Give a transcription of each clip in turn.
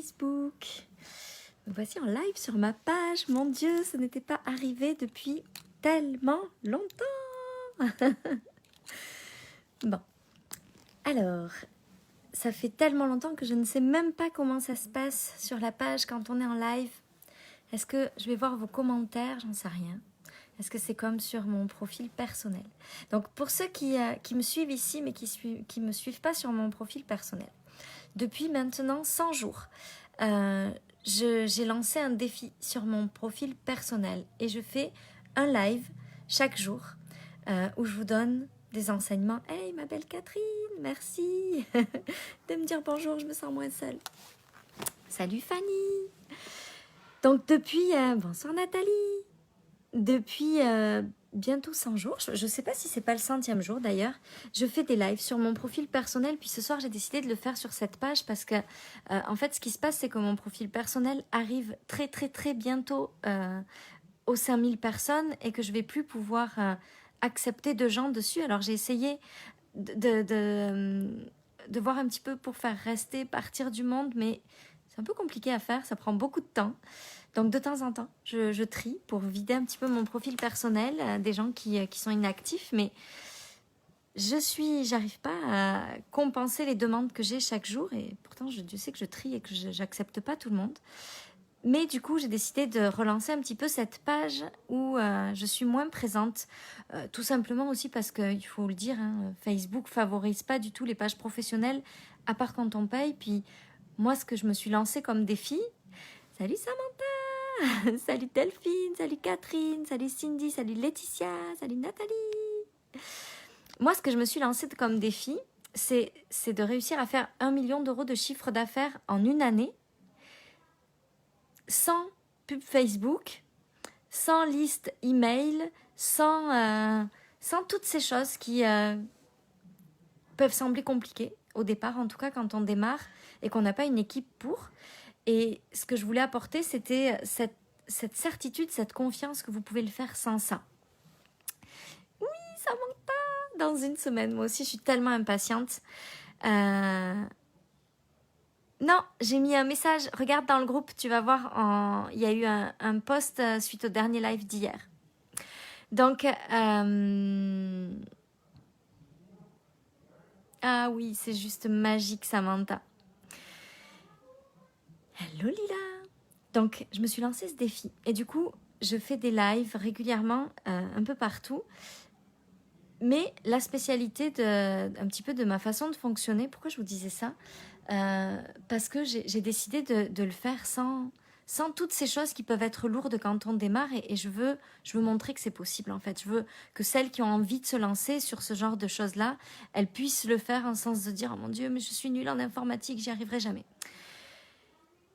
Facebook. Me voici en live sur ma page. Mon Dieu, ce n'était pas arrivé depuis tellement longtemps. Bon, alors, ça fait tellement longtemps que je ne sais même pas comment ça se passe sur la page quand on est en live. Est-ce que je vais voir vos commentaires? J'en sais rien. Est-ce que c'est comme sur mon profil personnel? Donc, pour ceux qui me suivent ici, mais qui ne me suivent pas sur mon profil personnel, depuis maintenant 100 jours, j'ai lancé un défi sur mon profil personnel et je fais un live chaque jour où je vous donne des enseignements. Hey, ma belle Catherine, merci de me dire bonjour, je me sens moins seule. Salut Fanny. Donc depuis, bonsoir Nathalie, depuis bientôt 100 jours, je ne sais pas si c'est pas le 100e jour d'ailleurs, je fais des lives sur mon profil personnel, puis ce soir j'ai décidé de le faire sur cette page parce que en fait ce qui se passe c'est que mon profil personnel arrive très très très bientôt aux 5000 personnes et que je vais plus pouvoir accepter de gens dessus. Alors j'ai essayé de voir un petit peu pour faire rester, partir du monde, mais c'est un peu compliqué à faire, ça prend beaucoup de temps. Donc de temps en temps, je trie pour vider un petit peu mon profil personnel, des gens qui sont inactifs, mais j'arrive pas à compenser les demandes que j'ai chaque jour, et pourtant je sais que je trie et que j'accepte pas tout le monde. Mais du coup, j'ai décidé de relancer un petit peu cette page où je suis moins présente, tout simplement aussi parce qu'il faut le dire, hein, Facebook favorise pas du tout les pages professionnelles, à part quand on paye. Puis moi, ce que je me suis lancé comme défi, salut Samantha, salut Delphine, salut Catherine, salut Cindy, salut Laetitia, salut Nathalie. Moi, ce que je me suis lancé comme défi, c'est de réussir à faire 1 million d'euros de chiffre d'affaires en une année, sans pub Facebook, sans liste email, sans toutes ces choses qui peuvent sembler compliquées au départ, en tout cas quand on démarre et qu'on n'a pas une équipe pour. Et ce que je voulais apporter, c'était cette certitude, cette confiance que vous pouvez le faire sans ça. Oui, ça manque pas dans une semaine. Moi aussi, je suis tellement impatiente. Non, j'ai mis un message. Regarde dans le groupe, tu vas voir. Il y a eu un post suite au dernier live d'hier. Donc, ah oui, c'est juste magique, Samantha. Hello Lila. Donc, je me suis lancé ce défi. Et du coup, je fais des lives régulièrement, un peu partout. Mais la spécialité un petit peu de ma façon de fonctionner, pourquoi je vous disais ça? Parce que j'ai décidé de le faire sans toutes ces choses qui peuvent être lourdes quand on démarre. Et je veux montrer que c'est possible, en fait. Je veux que celles qui ont envie de se lancer sur ce genre de choses-là, elles puissent le faire en sens de dire « Oh mon Dieu, mais je suis nulle en informatique, j'y arriverai jamais ».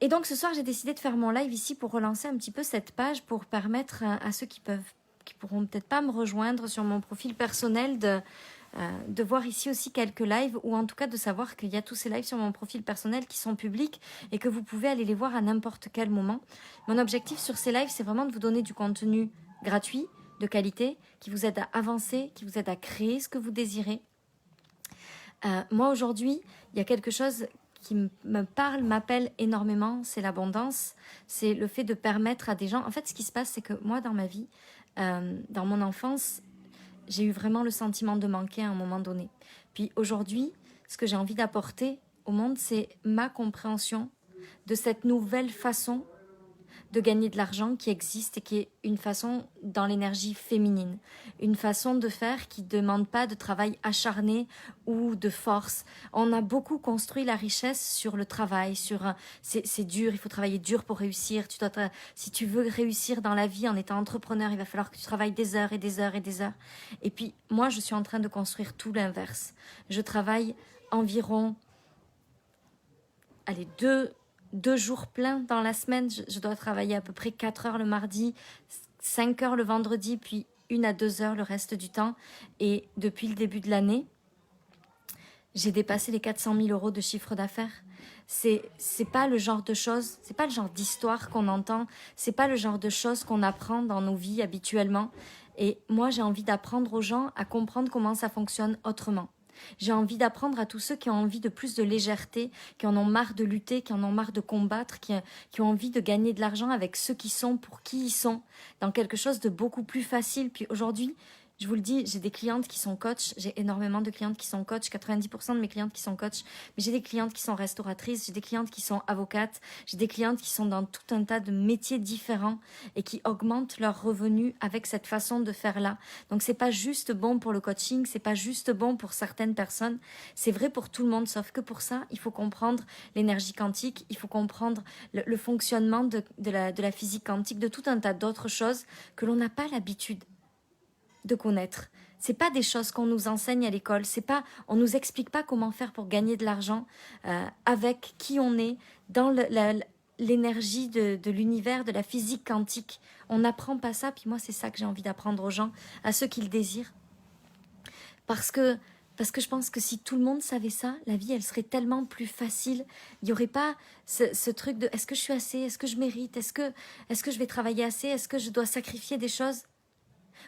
Et donc ce soir, j'ai décidé de faire mon live ici pour relancer un petit peu cette page, pour permettre à ceux qui pourront peut-être pas me rejoindre sur mon profil personnel de voir ici aussi quelques lives, ou en tout cas de savoir qu'il y a tous ces lives sur mon profil personnel qui sont publics et que vous pouvez aller les voir à n'importe quel moment. Mon objectif sur ces lives, c'est vraiment de vous donner du contenu gratuit, de qualité, qui vous aide à avancer, qui vous aide à créer ce que vous désirez. Moi aujourd'hui, il y a quelque chose qui me parle, m'appelle énormément, c'est l'abondance, c'est le fait de permettre à des gens... En fait, ce qui se passe, c'est que moi, dans ma vie, dans mon enfance, j'ai eu vraiment le sentiment de manquer à un moment donné. Puis aujourd'hui, ce que j'ai envie d'apporter au monde, c'est ma compréhension de cette nouvelle façon de gagner de l'argent qui existe et qui est une façon dans l'énergie féminine. Une façon de faire qui ne demande pas de travail acharné ou de force. On a beaucoup construit la richesse sur le travail, c'est dur, il faut travailler dur pour réussir. Si tu veux réussir dans la vie en étant entrepreneur, il va falloir que tu travailles des heures et des heures et des heures. Et puis moi, je suis en train de construire tout l'inverse. Je travaille environ deux jours pleins dans la semaine. Je dois travailler à peu près 4 heures le mardi, 5 heures le vendredi, puis 1 à 2 heures le reste du temps. Et depuis le début de l'année, j'ai dépassé les 400 000 euros de chiffre d'affaires. C'est pas le genre de choses, c'est pas le genre d'histoire qu'on entend, c'est pas le genre de choses qu'on apprend dans nos vies habituellement. Et moi, j'ai envie d'apprendre aux gens à comprendre comment ça fonctionne autrement. J'ai envie d'apprendre à tous ceux qui ont envie de plus de légèreté, qui en ont marre de lutter, qui en ont marre de combattre, qui ont envie de gagner de l'argent avec ceux qui sont, pour qui ils sont, dans quelque chose de beaucoup plus facile. Puis aujourd'hui, je vous le dis, j'ai des clientes qui sont coachs, j'ai énormément de clientes qui sont coachs, 90% de mes clientes qui sont coachs, mais j'ai des clientes qui sont restauratrices, j'ai des clientes qui sont avocates, j'ai des clientes qui sont dans tout un tas de métiers différents et qui augmentent leurs revenus avec cette façon de faire là. Donc c'est pas juste bon pour le coaching, c'est pas juste bon pour certaines personnes, c'est vrai pour tout le monde, sauf que pour ça, il faut comprendre l'énergie quantique, il faut comprendre le fonctionnement de la physique quantique, de tout un tas d'autres choses que l'on n'a pas l'habitude de connaître. C'est pas des choses qu'on nous enseigne à l'école, c'est pas, on nous explique pas comment faire pour gagner de l'argent avec qui on est dans l'énergie de l'univers, de la physique quantique. On n'apprend pas ça, puis moi c'est ça que j'ai envie d'apprendre aux gens, à ceux qui le désirent. Parce que je pense que si tout le monde savait ça, la vie elle serait tellement plus facile. Il n'y aurait pas ce truc de est-ce que je suis assez, est-ce que je mérite, est-ce que je vais travailler assez, est-ce que je dois sacrifier des choses.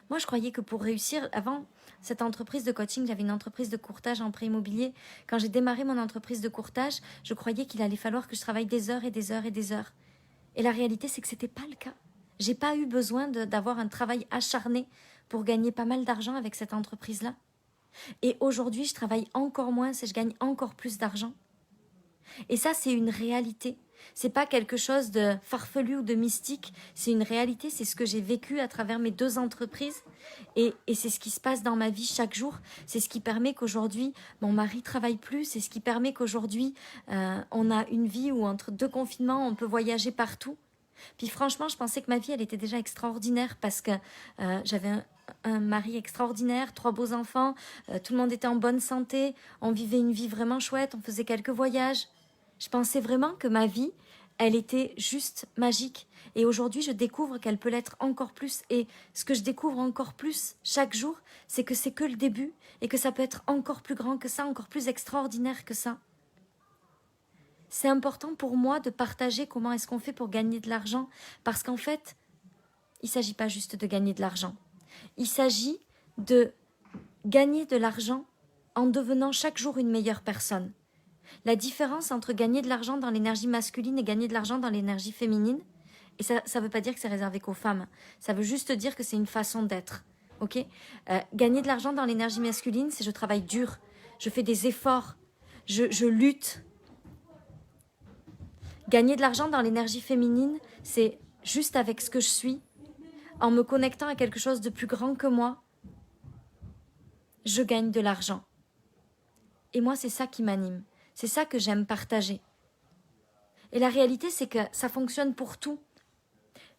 Moi, je croyais que pour réussir, avant cette entreprise de coaching, j'avais une entreprise de courtage en prêt immobilier. Quand j'ai démarré mon entreprise de courtage, je croyais qu'il allait falloir que je travaille des heures et des heures et des heures. Et la réalité, c'est que ce n'était pas le cas. J'ai pas eu besoin d'avoir un travail acharné pour gagner pas mal d'argent avec cette entreprise-là. Et aujourd'hui, je travaille encore moins et je gagne encore plus d'argent. Et ça, c'est une réalité. C'est pas quelque chose de farfelu ou de mystique, c'est une réalité, c'est ce que j'ai vécu à travers mes 2 entreprises et c'est ce qui se passe dans ma vie chaque jour. C'est ce qui permet qu'aujourd'hui, mon mari travaille plus, c'est ce qui permet qu'aujourd'hui, on a une vie où entre 2 confinements, on peut voyager partout. Puis franchement, je pensais que ma vie, elle était déjà extraordinaire parce que j'avais un mari extraordinaire, 3 beaux enfants, tout le monde était en bonne santé, on vivait une vie vraiment chouette, on faisait quelques voyages. Je pensais vraiment que ma vie, elle était juste magique. Et aujourd'hui, je découvre qu'elle peut l'être encore plus. Et ce que je découvre encore plus chaque jour, c'est que c'est que le début et que ça peut être encore plus grand que ça, encore plus extraordinaire que ça. C'est important pour moi de partager comment est-ce qu'on fait pour gagner de l'argent. Parce qu'en fait, il ne s'agit pas juste de gagner de l'argent. Il s'agit de gagner de l'argent en devenant chaque jour une meilleure personne. La différence entre gagner de l'argent dans l'énergie masculine et gagner de l'argent dans l'énergie féminine, et ça ne veut pas dire que c'est réservé qu'aux femmes, ça veut juste dire que c'est une façon d'être. Okay, gagner de l'argent dans l'énergie masculine, c'est je travaille dur, je fais des efforts, je lutte. Gagner de l'argent dans l'énergie féminine, c'est juste avec ce que je suis, en me connectant à quelque chose de plus grand que moi, je gagne de l'argent. Et moi, c'est ça qui m'anime. C'est ça que j'aime partager. Et la réalité, c'est que ça fonctionne pour tout.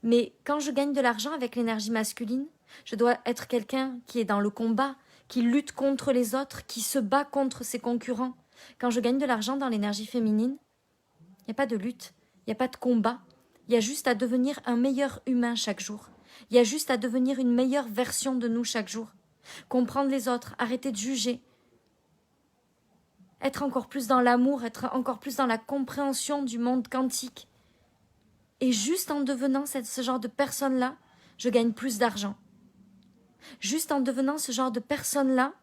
Mais quand je gagne de l'argent avec l'énergie masculine, je dois être quelqu'un qui est dans le combat, qui lutte contre les autres, qui se bat contre ses concurrents. Quand je gagne de l'argent dans l'énergie féminine, il n'y a pas de lutte, il n'y a pas de combat. Il y a juste à devenir un meilleur humain chaque jour. Il y a juste à devenir une meilleure version de nous chaque jour. Comprendre les autres, arrêter de juger. Être encore plus dans l'amour, être encore plus dans la compréhension du monde quantique. Et juste en devenant ce genre de personne-là, je gagne plus d'argent. Juste en devenant ce genre de personne-là,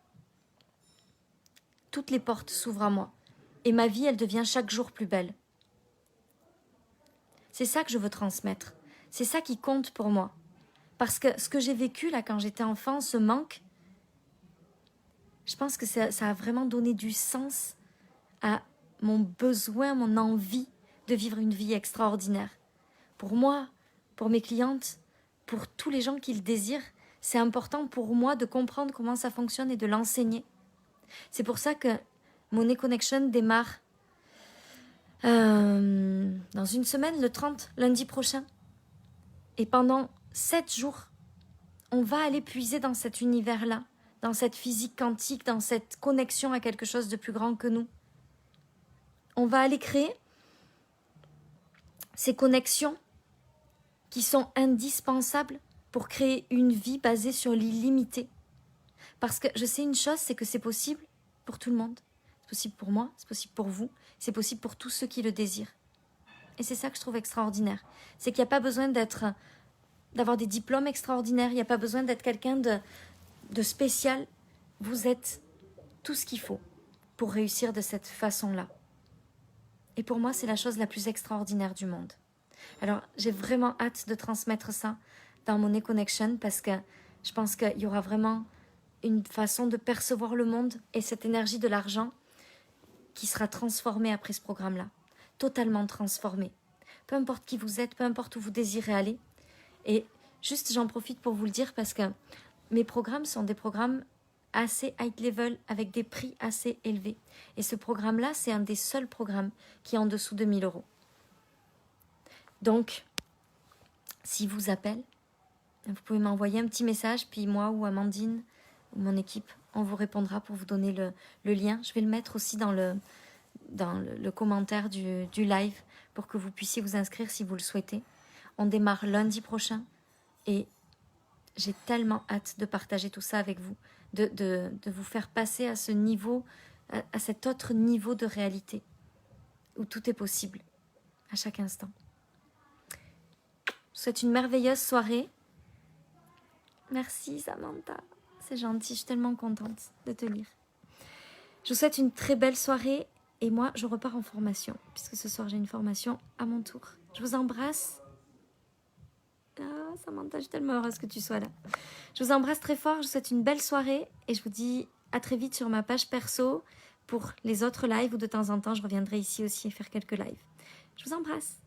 toutes les portes s'ouvrent à moi. Et ma vie, elle devient chaque jour plus belle. C'est ça que je veux transmettre. C'est ça qui compte pour moi. Parce que ce que j'ai vécu là quand j'étais enfant, ce manque, je pense que ça a vraiment donné du sens à mon besoin, mon envie de vivre une vie extraordinaire. Pour moi, pour mes clientes, pour tous les gens qui le désirent, c'est important pour moi de comprendre comment ça fonctionne et de l'enseigner. C'est pour ça que Money Connection démarre dans une semaine, le 30, lundi prochain. Et pendant 7 jours, on va aller puiser dans cet univers-là, dans cette physique quantique, dans cette connexion à quelque chose de plus grand que nous. On va aller créer ces connexions qui sont indispensables pour créer une vie basée sur l'illimité. Parce que je sais une chose, c'est que c'est possible pour tout le monde. C'est possible pour moi, c'est possible pour vous, c'est possible pour tous ceux qui le désirent. Et c'est ça que je trouve extraordinaire. C'est qu'il n'y a pas besoin d'avoir des diplômes extraordinaires, il n'y a pas besoin d'être quelqu'un de spécial. Vous êtes tout ce qu'il faut pour réussir de cette façon-là. Et pour moi, c'est la chose la plus extraordinaire du monde. Alors, j'ai vraiment hâte de transmettre ça dans Money Connection parce que je pense qu'il y aura vraiment une façon de percevoir le monde et cette énergie de l'argent qui sera transformée après ce programme-là. Totalement transformée. Peu importe qui vous êtes, peu importe où vous désirez aller. Et juste, j'en profite pour vous le dire parce que mes programmes sont des programmes assez high level avec des prix assez élevés. Et ce programme-là, c'est un des seuls programmes qui est en dessous de 1 000 €. Donc, s'il vous appelle, vous pouvez m'envoyer un petit message, puis moi ou Amandine ou mon équipe, on vous répondra pour vous donner le lien. Je vais le mettre aussi dans le commentaire du live pour que vous puissiez vous inscrire si vous le souhaitez. On démarre lundi prochain et j'ai tellement hâte de partager tout ça avec vous, de vous faire passer à ce niveau, à cet autre niveau de réalité où tout est possible à chaque instant. Je vous souhaite une merveilleuse soirée. Merci Samantha, c'est gentil, je suis tellement contente de te lire. Je vous souhaite une très belle soirée et moi je repars en formation puisque ce soir j'ai une formation à mon tour. Je vous embrasse. Ah Samantha, je suis tellement heureuse que tu sois là. Je vous embrasse très fort, je vous souhaite une belle soirée et je vous dis à très vite sur ma page perso pour les autres lives où de temps en temps je reviendrai ici aussi et faire quelques lives. Je vous embrasse.